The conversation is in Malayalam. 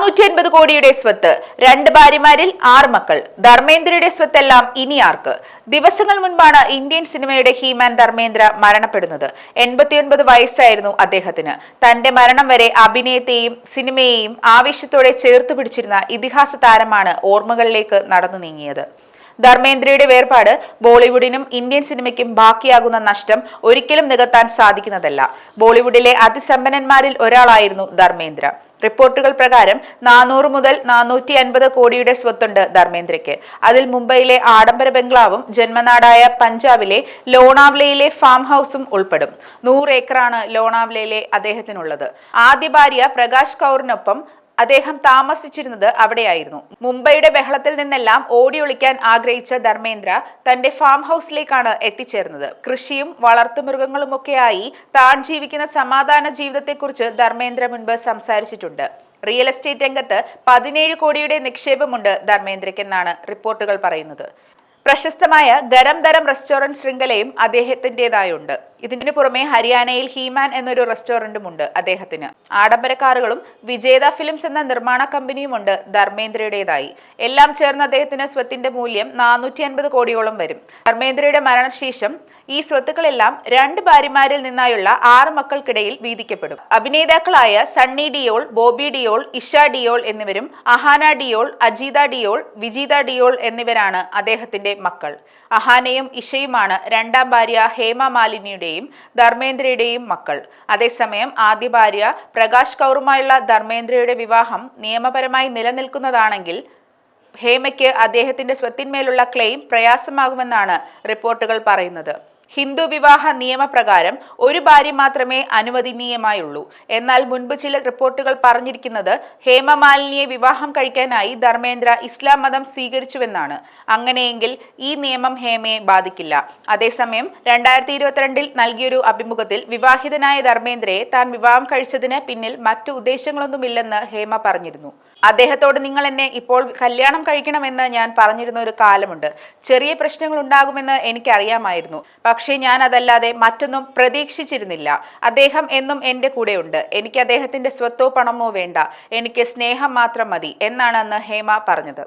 450 കോടിയുടെ സ്വത്ത്, 2 ഭാര്യമാരിൽ 6 മക്കൾ. ധർമ്മേന്ദ്രയുടെ സ്വത്തെല്ലാം ഇനി ആർക്ക്? ദിവസങ്ങൾ മുൻപാണ് ഇന്ത്യൻ സിനിമയുടെ ഹീമാൻ ധർമ്മേന്ദ്ര മരണപ്പെടുന്നത്. 89 വയസ്സായിരുന്നു അദ്ദേഹത്തിന്. തന്റെ മരണം വരെ അഭിനയത്തെയും സിനിമയെയും ആവേശത്തോടെ ചേർത്ത് പിടിച്ചിരുന്ന ഇതിഹാസ താരമാണ് ഓർമ്മകളിലേക്ക് നടന്നു നീങ്ങിയത്. ധർമ്മേന്ദ്രയുടെ വേർപാട് ബോളിവുഡിനും ഇന്ത്യൻ സിനിമയ്ക്കും ബാക്കിയാകുന്ന നഷ്ടം ഒരിക്കലും നികത്താൻ സാധിക്കുന്നതല്ല. ബോളിവുഡിലെ അതിസമ്പന്നന്മാരിൽ ഒരാളായിരുന്നു ധർമ്മേന്ദ്ര. റിപ്പോർട്ടുകൾ പ്രകാരം 400 മുതൽ 450 കോടിയുടെ സ്വത്തുണ്ട് ധർമ്മേന്ദ്രയ്ക്ക്. അതിൽ മുംബൈയിലെ ആഡംബര ബംഗ്ലാവും ജന്മനാടായ പഞ്ചാബിലെ ലോണാവ്ലയിലെ ഫാം ഹൗസും ഉൾപ്പെടും. 100 ഏക്കറാണ് ലോണാവ്ലയിലെ അദ്ദേഹത്തിനുള്ളത്. ആദ്യ ഭാര്യ പ്രകാശ് കൗറിനൊപ്പം അദ്ദേഹം താമസിച്ചിരുന്നത് അവിടെയായിരുന്നു. മുംബൈയുടെ ബഹളത്തിൽ നിന്നെല്ലാം ഓടിയൊളിക്കാൻ ആഗ്രഹിച്ച ധർമ്മേന്ദ്ര തന്റെ ഫാം ഹൗസിലേക്കാണ് എത്തിച്ചേർന്നത്. കൃഷിയും വളർത്തുമൃഗങ്ങളുമൊക്കെയായി താൻ ജീവിക്കുന്ന സമാധാന ജീവിതത്തെക്കുറിച്ച് ധർമ്മേന്ദ്ര മുൻപ് സംസാരിച്ചിട്ടുണ്ട്. റിയൽ എസ്റ്റേറ്റ് രംഗത്ത് 17 കോടിയുടെ നിക്ഷേപമുണ്ട് ധർമ്മേന്ദ്രയ്ക്കെന്നാണ് റിപ്പോർട്ടുകൾ പറയുന്നത്. പ്രശസ്തമായ ഗരം ദരം റെസ്റ്റോറന്റ് ശൃംഖലയും അദ്ദേഹത്തിൻ്റെതായുണ്ട്. ഇതിനു പുറമെ ഹരിയാനയിൽ ഹീമാൻ എന്നൊരു റെസ്റ്റോറന്റും ഉണ്ട് അദ്ദേഹത്തിന്. ആഡംബര കാറുകളും വിജേത ഫിലിംസ് എന്ന നിർമ്മാണ കമ്പനിയുമുണ്ട് ധർമ്മേന്ദ്രയുടേതായി. എല്ലാം ചേർന്ന് അദ്ദേഹത്തിന് സ്വത്തിന്റെ മൂല്യം 450 കോടിയോളം വരും. ധർമ്മേന്ദ്രയുടെ മരണശേഷം ഈ സ്വത്തുക്കളെല്ലാം 2 ഭാര്യമാരിൽ നിന്നായുള്ള 6 മക്കൾക്കിടയിൽ വീതിക്കപ്പെടും. അഭിനേതാക്കളായ സണ്ണി ഡിയോൾ, ബോബി ഡിയോൾ, ഇഷ ഡിയോൾ എന്നിവരും അഹാന ഡിയോൾ, അജീത ഡിയോൾ, വിജീത ഡിയോൾ എന്നിവരാണ് അദ്ദേഹത്തിന്റെ മക്കൾ. അഹാനയും ഇഷയുമാണ് 2ാം ഭാര്യ ഹേമ മാലിനിയുടെയും ധർമ്മേന്ദ്രയുടെയും മക്കൾ. അതേസമയം ആദ്യ ഭാര്യ പ്രകാശ് കൗറുമായുള്ള ധർമ്മേന്ദ്രയുടെ വിവാഹം നിയമപരമായി നിലനിൽക്കുന്നതാണെങ്കിൽ ഹേമയ്ക്ക് അദ്ദേഹത്തിന്റെ സ്വത്തിന്മേലുള്ള ക്ലെയിം പ്രയാസമാകുമെന്നാണ് റിപ്പോർട്ടുകൾ പറയുന്നത്. ഹിന്ദു വിവാഹ നിയമപ്രകാരം 1 ഭാര്യ മാത്രമേ അനുവദനീയമായുള്ളൂ. എന്നാൽ മുൻപ് ചില റിപ്പോർട്ടുകൾ പറഞ്ഞിരിക്കുന്നത് ഹേമ മാലിനിയെ വിവാഹം കഴിക്കാനായി ധർമ്മേന്ദ്ര ഇസ്ലാം മതം സ്വീകരിച്ചുവെന്നാണ്. അങ്ങനെയെങ്കിൽ ഈ നിയമം ഹേമയെ ബാധിക്കില്ല. അതേസമയം 2022 നൽകിയൊരു അഭിമുഖത്തിൽ വിവാഹിതനായ ധർമ്മേന്ദ്രയെ താൻ വിവാഹം കഴിച്ചതിന് പിന്നിൽ മറ്റു ഉദ്ദേശങ്ങളൊന്നുമില്ലെന്ന് ഹേമ പറഞ്ഞിരുന്നു. അദ്ദേഹത്തോട് നിങ്ങൾ എന്നെ ഇപ്പോൾ കല്യാണം കഴിക്കണമെന്ന് ഞാൻ പറഞ്ഞിരുന്ന ഒരു കാലമുണ്ട്. ചെറിയ പ്രശ്നങ്ങൾ ഉണ്ടാകുമെന്ന് എനിക്കറിയാമായിരുന്നു. പക്ഷേ ഞാൻ അതല്ലാതെ മറ്റൊന്നും പ്രതീക്ഷിച്ചിരുന്നില്ല. അദ്ദേഹം എന്നും എൻ്റെ കൂടെയുണ്ട്. എനിക്ക് അദ്ദേഹത്തിൻ്റെ സ്വത്തോ പണമോ വേണ്ട. എനിക്ക് സ്നേഹം മാത്രം മതി എന്നാണ് അന്ന് ഹേമ പറഞ്ഞത്.